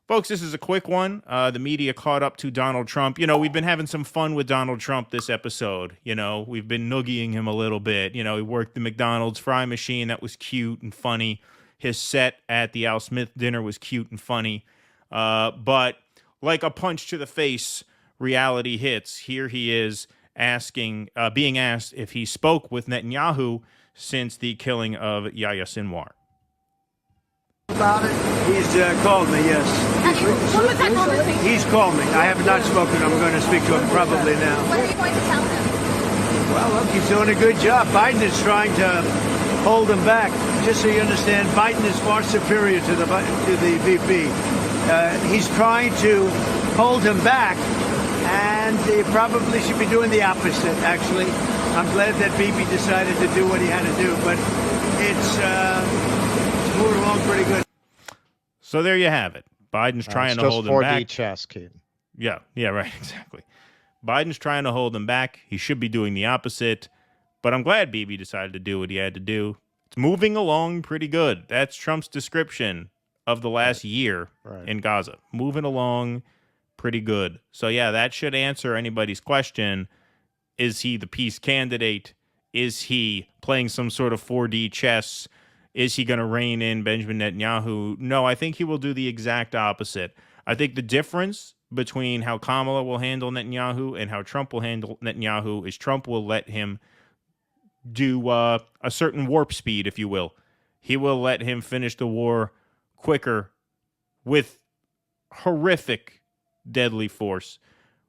Folks, this is a quick one. The media caught up to Donald Trump. We've been having some fun with Donald Trump this episode. We've been noogieing him a little bit. He worked the McDonald's fry machine. That was cute and funny. His set at the Al Smith dinner was cute and funny. But like a punch to the face, reality hits. Here he is being asked if he spoke with Netanyahu since the killing of Yahya Sinwar. About it? He's called me, yes. What was that conversation? He's called me. I have not spoken. I'm going to speak to him probably now. What are you going to tell him? Well, look, he's doing a good job. Biden is trying to hold him back. Just so you understand, Biden is far superior to the VP. He's trying to hold him back, and he probably should be doing the opposite, actually. I'm glad that VP decided to do what he had to do, but it's moving along pretty good. So there you have it. Biden's trying to hold him back. It's just 4D chess, kid. Yeah, right, exactly. Biden's trying to hold him back. He should be doing the opposite. But I'm glad Bibi decided to do what he had to do. It's moving along pretty good. That's Trump's description of the last year in Gaza. Moving along pretty good. So yeah, that should answer anybody's question. Is he the peace candidate? Is he playing some sort of 4D chess? Is he going to rein in Benjamin Netanyahu? No, I think he will do the exact opposite. I think the difference between how Kamala will handle Netanyahu and how Trump will handle Netanyahu is Trump will let him do a certain warp speed, if you will. He will let him finish the war quicker with horrific, deadly force.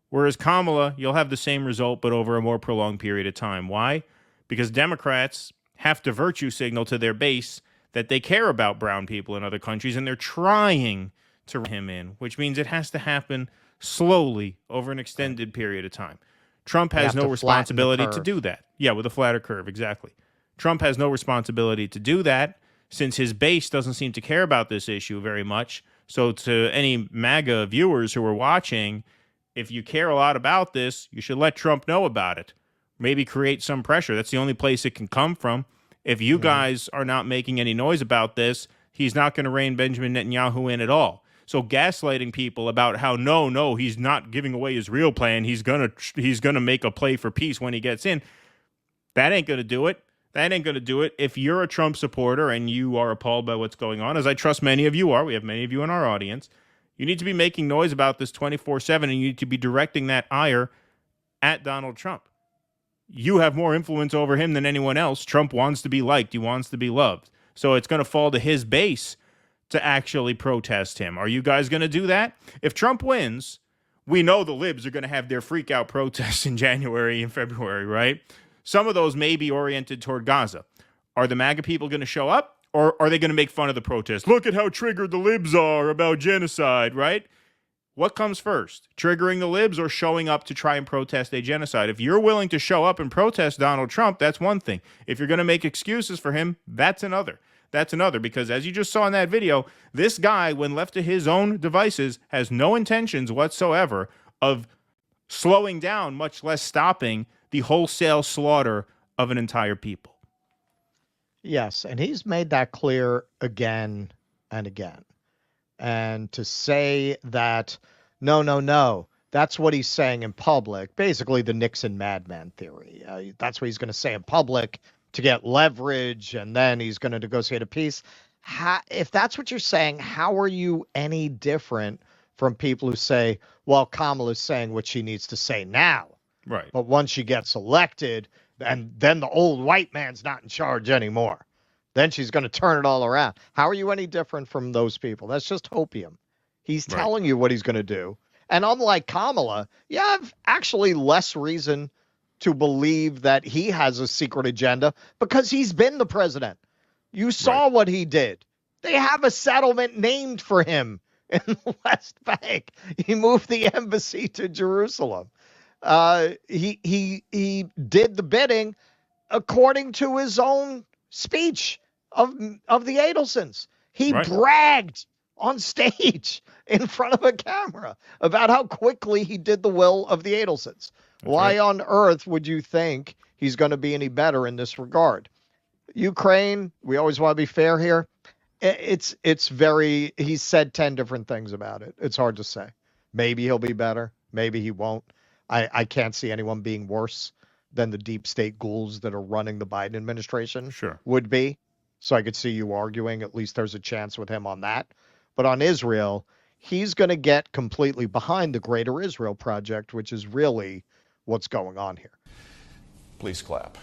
Whereas Kamala, you'll have the same result, but over a more prolonged period of time. Why? Because Democrats have to virtue signal to their base that they care about brown people in other countries, and they're trying to rein him in, which means it has to happen slowly over an extended period of time. Trump has no responsibility to do that. Yeah, with a flatter curve, exactly. Trump has no responsibility to do that since his base doesn't seem to care about this issue very much. So to any MAGA viewers who are watching, if you care a lot about this, you should let Trump know about it. Maybe create some pressure. That's the only place it can come from. If you guys are not making any noise about this, he's not going to rein Benjamin Netanyahu in at all. So gaslighting people about how no, he's not giving away his real plan. He's gonna make a play for peace when he gets in. That ain't gonna do it. That ain't gonna do it. If you're a Trump supporter and you are appalled by what's going on, as I trust many of you are, we have many of you in our audience, you need to be making noise about this 24/7, and you need to be directing that ire at Donald Trump. You have more influence over him than anyone else. Trump wants to be liked. He wants to be loved. So it's going to fall to his base to actually protest him. Are you guys going to do that? If Trump wins, we know the libs are going to have their freak out protests in January and February, right? Some of those may be oriented toward Gaza. Are the MAGA people going to show up, or are they going to make fun of the protest? Look at how triggered the libs are about genocide, right? What comes first, triggering the libs or showing up to try and protest a genocide? If you're willing to show up and protest Donald Trump, that's one thing. If you're going to make excuses for him, that's another. That's another, because as you just saw in that video, this guy, when left to his own devices, has no intentions whatsoever of slowing down, much less stopping the wholesale slaughter of an entire people. Yes, and he's made that clear again and again. And to say that, no, that's what he's saying in public, basically the Nixon madman theory. That's what he's going to say in public to get leverage, and then he's going to negotiate a peace. If that's what you're saying, how are you any different from people who say, well, Kamala's saying what she needs to say now. Right. But once she gets elected, and then the old white man's not in charge anymore. Then she's going to turn it all around. How are you any different from those people? That's just opium. He's telling you what he's going to do. And unlike Kamala, you have actually less reason to believe that he has a secret agenda because he's been the president. You saw what he did. They have a settlement named for him in the West Bank. He moved the embassy to Jerusalem. He did the bidding according to his own speech of the Adelsons. He bragged on stage in front of a camera about how quickly he did the will of the Adelsons. Why on earth would you think he's going to be any better in this regard? Ukraine, we always want to be fair here. It's very. He's said 10 different things about it. It's hard to say. Maybe he'll be better. Maybe he won't. I can't see anyone being worse than the deep state ghouls that are running the Biden administration Sure. would be. So I could see you arguing. At least there's a chance with him on that. But on Israel, he's going to get completely behind the Greater Israel Project, which is really what's going on here. Please clap.